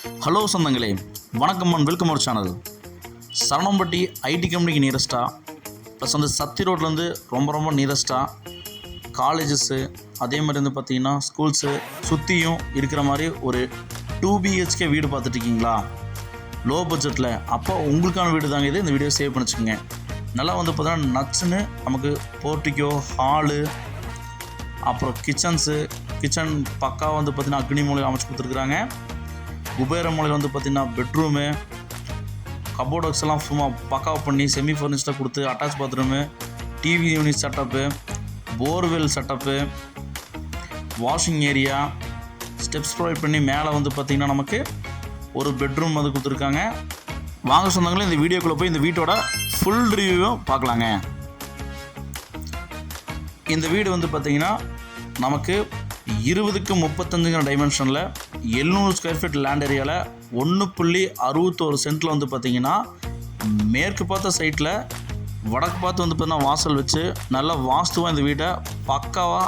Hello சொந்தங்களே, வணக்கம் and welcome our channel. Saranampatti IT கம்பெனிக்கு நியரஸ்ட்டாக ப்ளஸ் வந்து சத்தி ரோட்லேருந்து ரொம்ப நியரஸ்ட்டாக காலேஜஸ்ஸு அதே மாதிரி வந்து பார்த்திங்கன்னா ஸ்கூல்ஸு சுற்றியும் இருக்கிற மாதிரி ஒரு 2 BHK வீடு பார்த்துட்ருக்கீங்களா? லோ பட்ஜெட்டில். அப்போ உங்களுக்கான வீடு தாங்க இது. இந்த வீடியோ சேவ் பண்ணிச்சுக்கோங்க. நல்லா வந்து பார்த்தீங்கன்னா நட்ஸுன்னு நமக்கு போர்ட்டிக்கோ, ஹாலு, அப்புறம் கிச்சன் பக்கா வந்து பார்த்திங்கன்னா அக்னி மூலையில் அமைச்சு கொடுத்துருக்குறாங்க. குபேர மூலையில் வந்து பார்த்திங்கன்னா பெட்ரூமு, கபோர்ட் ஒர்க்ஸ் எல்லாம் சும்மா பக்காவாக பண்ணி செமி ஃபர்னிஷ்டாக கொடுத்து attach bathroom, TV unit setup, borewell setup, washing area, steps provide பண்ணி மேலே வந்து பார்த்திங்கன்னா நமக்கு ஒரு பெட்ரூம் வந்து கொடுத்துருக்காங்க. வாங்க சொந்தங்களே, இந்த வீடியோக்குள்ளே போய் இந்த வீட்டோட ஃபுல் ரிவ்யூவும் பார்க்கலாங்க. இந்த வீடு வந்து பார்த்திங்கன்னா நமக்கு 20க்கு 35 டைமென்ஷனில் 700 ஸ்கொயர் ஃபீட் லேண்ட் ஏரியாவில் 1.61 சென்ட்டில் வந்து பார்த்திங்கன்னா மேற்கு பார்த்த சைட்டில் வடக்கு பார்த்து வந்து பார்த்திங்கன்னா வாசல் வச்சு நல்லா வாஸ்துவாக இந்த வீட்டை பக்காவாக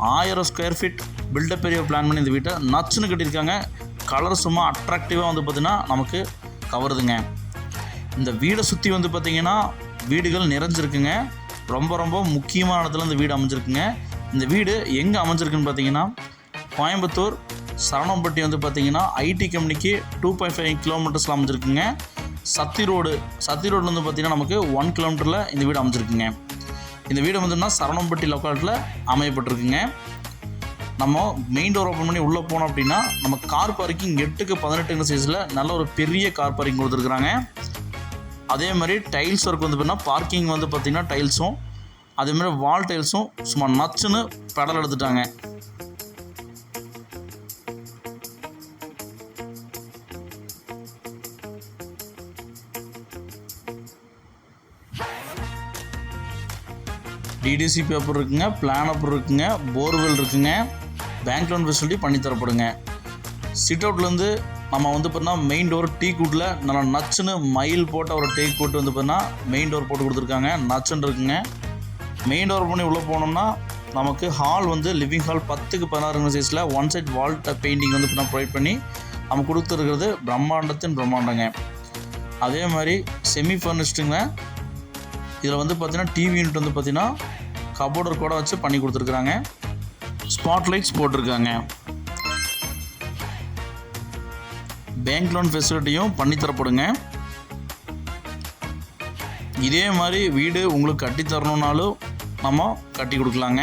1000 square feet built up area plan பண்ணி இந்த வீட்டை நச்சுன்னு கட்டியிருக்காங்க. கலர் சும்மா அட்ராக்டிவாக வந்து பார்த்திங்கன்னா நமக்கு கவருதுங்க. இந்த வீடை சுற்றி வந்து பார்த்திங்கன்னா வீடுகள் நிறைஞ்சிருக்குங்க. ரொம்ப முக்கியமான இடத்துல இந்த வீடு அமைஞ்சிருக்குங்க. இந்த வீடு எங்கே அமைஞ்சிருக்குன்னு பார்த்தீங்கன்னா கோயம்புத்தூர் சரணம்பட்டி வந்து பார்த்திங்கன்னா ஐடி கம்பெனிக்கு 2.5 கிலோமீட்டர்ஸில் அமைஞ்சிருக்குங்க. சத்தி ரோடு வந்து பார்த்திங்கன்னா நமக்கு 1 கிலோமீட்டரில் இந்த வீடு அமைஞ்சிருக்குங்க. இந்த வீடு வந்துன்னா சரணம்பட்டி லொக்காலிட்டியில் அமையப்பட்டிருக்குங்க. நம்ம மெயின் டோர் ஓப்பன் பண்ணி உள்ளே போனோம் அப்படின்னா நம்ம கார் பார்க்கிங் 8க்கு 18 சைஸில் நல்ல ஒரு பெரிய கார் பார்க்கிங் கொடுத்துருக்குறாங்க. அதே மாதிரி டைல்ஸ் ஒர்க் வந்து பார்த்தீங்கன்னா பார்க்கிங் வந்து பார்த்திங்கன்னா டைல்ஸும் அதேமாதிரி வால் டைல்ஸும் சும்மா நச்சுன்னு பெடல் எடுத்துட்டாங்க. டிடிசி பேப்பர் இருக்குங்க, பிளான் பேப்பர் இருக்குங்க, போர்வெல் இருக்குங்க, பேங்க் லோன் ஃபெசிலிட்டி பண்ணி தரப்படுங்க. சிட் அவுட்லேருந்து நம்ம வந்து பார்த்தீங்கன்னா மெயின் டோர் டீ கூட்டில் நல்லா நச்சுன்னு மயில் போட்ட ஒரு டீ கூட்டு வந்து பார்த்தீங்கன்னா மெயின் டோர் போட்டு கொடுத்துருக்காங்க. நச்சுன்னு இருக்குங்க. மெயின் டோர் பண்ணி உள்ளே போனோம்னா நமக்கு ஹால் வந்து லிவிங் ஹால் 10க்கு 16 சைஸில் ஒன் சைட் வால் பெயிண்டிங் வந்து பார்த்தீங்கன்னா ப்ரொவைட் பண்ணி நம்ம கொடுத்துருக்கிறது பிரம்மாண்டங்க. அதே மாதிரி செமி ஃபர்னிஷ்டுங்க. இதில் வந்து பார்த்திங்கன்னா டிவி யூனிட் வந்து பார்த்திங்கன்னா கபோர்டர் கூட வச்சு பண்ணி கொடுத்துருக்குறாங்க. ஸ்பாட் லைட்ஸ் போட்டிருக்காங்க. பேங்க் லோன் ஃபெசிலிட்டியும் பண்ணித்தரப்படுங்க. இதே மாதிரி வீடு உங்களுக்கு கட்டித்தரணுன்னாலும் நம்ம கட்டி கொடுக்கலாங்க.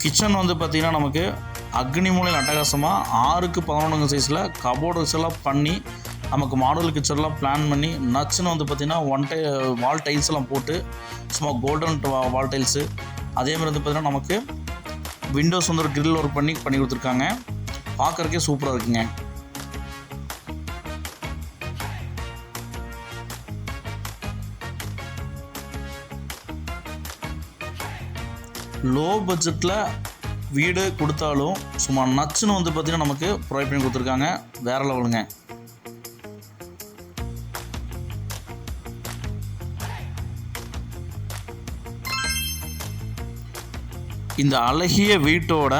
கிச்சன் வந்து பார்த்திங்கன்னா நமக்கு அக்னி மூலையில் அட்டகாசமாக 6க்கு 11 சைஸில் கபோர்ட்ஸ் எல்லாம் பண்ணி நமக்கு மாடல் கிச்சன்லாம் பிளான் பண்ணி நச்சுன்னு வந்து பார்த்திங்கன்னா வால் டைல்ஸ் எல்லாம் போட்டு சும்மா கோல்டன் வால் டைல்ஸு அதே மாதிரி வந்து பார்த்திங்கன்னா நமக்கு விண்டோஸ் வந்து ஒரு கிரில் ஒர்க் பண்ணி கொடுத்துருக்காங்க. பார்க்குறக்கே சூப்பராக இருக்குங்க. லோ பட்ஜெட்டில் வீடு கொடுத்தாலும் சும்மா நச்சுன்னு வந்து பார்த்திங்கன்னா நமக்கு ப்ரொவைட் பண்ணி கொடுத்துருக்காங்க. வேறு லெவலுங்க. இந்த அழகிய வீட்டோட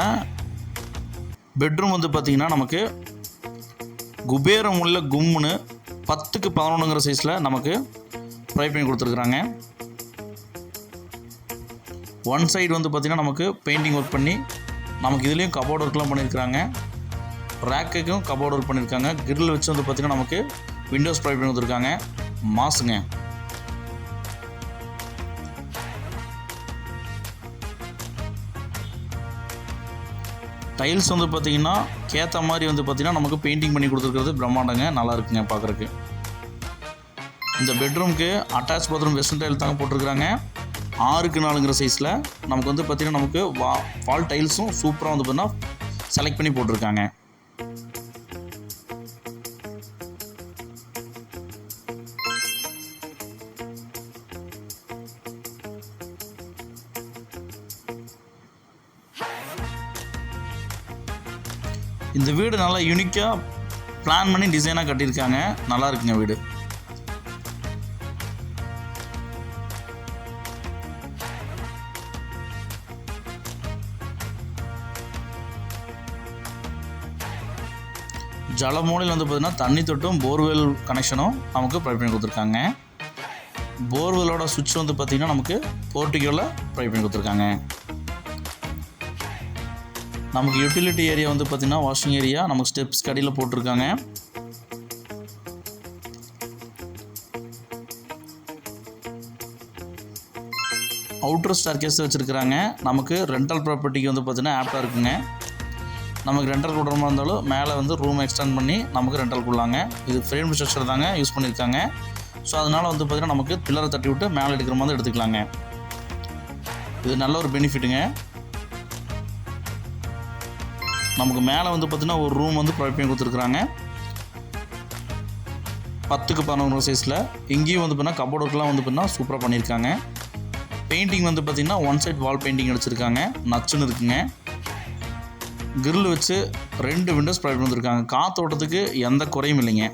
பெட்ரூம் வந்து பார்த்திங்கன்னா நமக்கு குபேர மூலையில் கும்முன்னு 10க்கு 11 சைஸில் நமக்கு ப்ரொவைட் பண்ணி கொடுத்துருக்குறாங்க. ஒன் சைடு வந்து பார்த்திங்கன்னா நமக்கு பெயிண்டிங் ஒர்க் பண்ணி நமக்கு இதுலேயும் கபோர்ட் ஒர்க்லாம் பண்ணியிருக்காங்க. ரேக்குக்கும் கபோர்ட் ஒர்க் பண்ணியிருக்காங்க. கிரில் வச்சு வந்து பார்த்திங்கன்னா நமக்கு விண்டோஸ் ப்ரொவைட் பண்ணி கொடுத்துருக்காங்க. மாசுங்க. டைல்ஸ் வந்து பார்த்திங்கன்னா கேத்த மாதிரி வந்து பார்த்திங்கன்னா நமக்கு பெயிண்டிங் பண்ணி கொடுத்துருக்கிறது பிரம்மாண்டங்க. நல்லா இருக்குங்க பார்க்குறக்கு. இந்த பெட்ரூமுக்கு அட்டாச் பாத்ரூம் வெஸ்டர்ன் டைல் தாங்க போட்டிருக்கிறாங்க. 6க்கு 4 சைஸில் நமக்கு வந்து பார்த்திங்கன்னா நமக்கு வால் டைல்ஸும் சூப்பராக வந்து பார்த்தீங்கன்னா செலக்ட் பண்ணி போட்டிருக்காங்க. இந்த வீடு நல்லா யூனிக்காக பிளான் பண்ணி டிசைனாக கட்டியிருக்காங்க. நல்லா இருக்குங்க வீடு. ஜலமூலையில் வந்து பார்த்திங்கன்னா தண்ணி தொட்டும் போர்வெல் கனெக்ஷனும் நமக்கு ப்ரொவைட் பண்ணி கொடுத்துருக்காங்க. போர்வெல்லோட சுவிட்ச் வந்து பார்த்திங்கன்னா நமக்கு போர்ட்டிகோவில் ப்ரொவைட் பண்ணி கொடுத்துருக்காங்க. நமக்கு யூட்டிலிட்டி ஏரியா வந்து பார்த்திங்கன்னா வாஷிங் ஏரியா நமக்கு ஸ்டெப்ஸ் கடியில் போட்டிருக்காங்க. அவுட்டர் ஸ்டார்கேஸ் வச்சுருக்கிறாங்க. நமக்கு ரெண்டல் ப்ராப்பர்ட்டிக்கு வந்து பார்த்திங்கன்னா ஆப்டாக இருக்குங்க. நமக்கு ரெண்டல் கொடுற மாதிரி இருந்தாலும் மேலே வந்து ரூம் எக்ஸ்டெண்ட் பண்ணி நமக்கு ரெண்டல் கொடுலாங்க. இது ஃப்ரேம் ஸ்ட்ரக்சர் தாங்க யூஸ் பண்ணியிருக்காங்க. ஸோ அதனால் வந்து பார்த்திங்கன்னா நமக்கு பில்லரை தட்டி விட்டு மேலே எடுக்கிற மாதிரி எடுத்துக்கலாங்க. இது நல்ல ஒரு பெனிஃபிட்டுங்க. நமக்கு மேலே வந்து பார்த்திங்கன்னா ஒரு ரூம் வந்து ப்ரொவைட் பண்ணி கொடுத்துருக்குறாங்க 10க்கு 11 சைஸில். இங்கேயும் வந்து பார்த்திங்கன்னா கபோர்ட் ஒர்க்லாம் வந்து பார்த்திங்கன்னா சூப்பராக பண்ணியிருக்காங்க. பெயிண்டிங் வந்து பார்த்திங்கன்னா ஒன் சைட் வால் பெயிண்டிங் அடிச்சிருக்காங்க. நச்சுன்னு இருக்குங்க. கிரில் வச்சு 2 விண்டோஸ் ப்ரொவைட் பண்ணியிருக்காங்க. காற்றோட்டத்துக்கு எந்த குறையும் இல்லைங்க.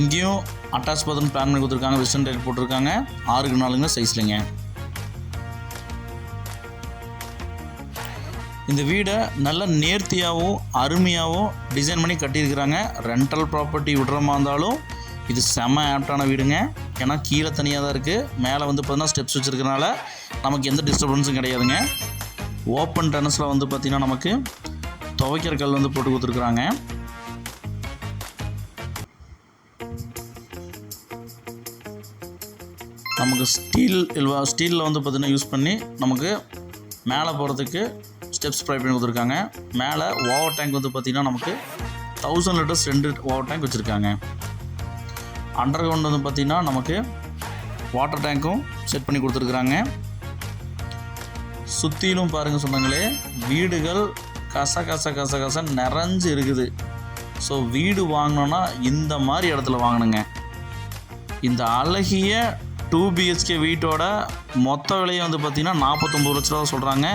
இங்கேயும் அட்டாச் பாத்ரூம் பிளான் பண்ணி கொடுத்துருக்காங்க. வெஸ்டர்ன் டைல் போட்டிருக்காங்க. 6க்கு 4 சைஸ்லைங்க. இந்த வீடை நல்ல நேர்த்தியாகவும் அருமையாகவும் டிசைன் பண்ணி கட்டியிருக்கிறாங்க. ரெண்டல் ப்ராப்பர்ட்டி விடுற மாதிரி இருந்தாலும் இது செம்ம ஆப்டான வீடுங்க. ஏன்னா கீழே தனியாக தான் இருக்குது. மேலே வந்து பார்த்தீங்கன்னா ஸ்டெப்ஸ் வச்சுருக்கனால நமக்கு எந்த டிஸ்டர்பன்ஸும் கிடையாதுங்க. ஓப்பன் டெனஸில் வந்து பார்த்திங்கன்னா நமக்கு துவைக்கிற கல் வந்து போட்டு கொடுத்துருக்குறாங்க. நமக்கு ஸ்டீலில் வந்து பார்த்திங்கன்னா யூஸ் பண்ணி நமக்கு மேலே போகிறதுக்கு ஸ்டெப்ஸ் ப்ரொவைட் பண்ணி கொடுத்துருக்காங்க. மேலே ஓவர் டேங்க் வந்து பார்த்திங்கன்னா நமக்கு 1000 லிட்டர்ஸ் 2 ஓவர் டேங்க் வச்சுருக்காங்க. அண்டர் கிரவுண்ட் வந்து பார்த்திங்கன்னா நமக்கு வாட்டர் டேங்க்கும் செட் பண்ணி கொடுத்துருக்குறாங்க. சுற்றிலும் பாருங்கள் சொன்னாங்களே வீடுகள் கச நிறைஞ்சு இருக்குது. ஸோ வீடு வாங்கினோன்னா இந்த மாதிரி இடத்துல வாங்கணுங்க. இந்த அழகிய 2 BHK வீட்டோட மொத்த விலையை வந்து பார்த்திங்கன்னா 49 லட்ச ரூபா சொல்கிறாங்க.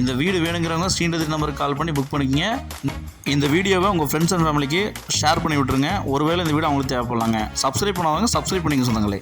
இந்த வீடு வேணுங்கிறவங்க ஸ்ரீநிதி நம்பருக்கு கால் பண்ணி புக் பண்ணிக்கங்க. இந்த வீடியோவை உங்கள் ஃப்ரெண்ட்ஸ் அண்ட் ஃபேமிலிக்கு ஷேர் பண்ணி விட்ருங்க. ஒருவேளை இந்த வீடு அவங்களுக்கு தேவைப்படலாங்க. சப்ஸ்கிரைப் பண்ணாதவங்க சப்ஸ்கிரைப் பண்ணிக்க சொன்னாங்களே.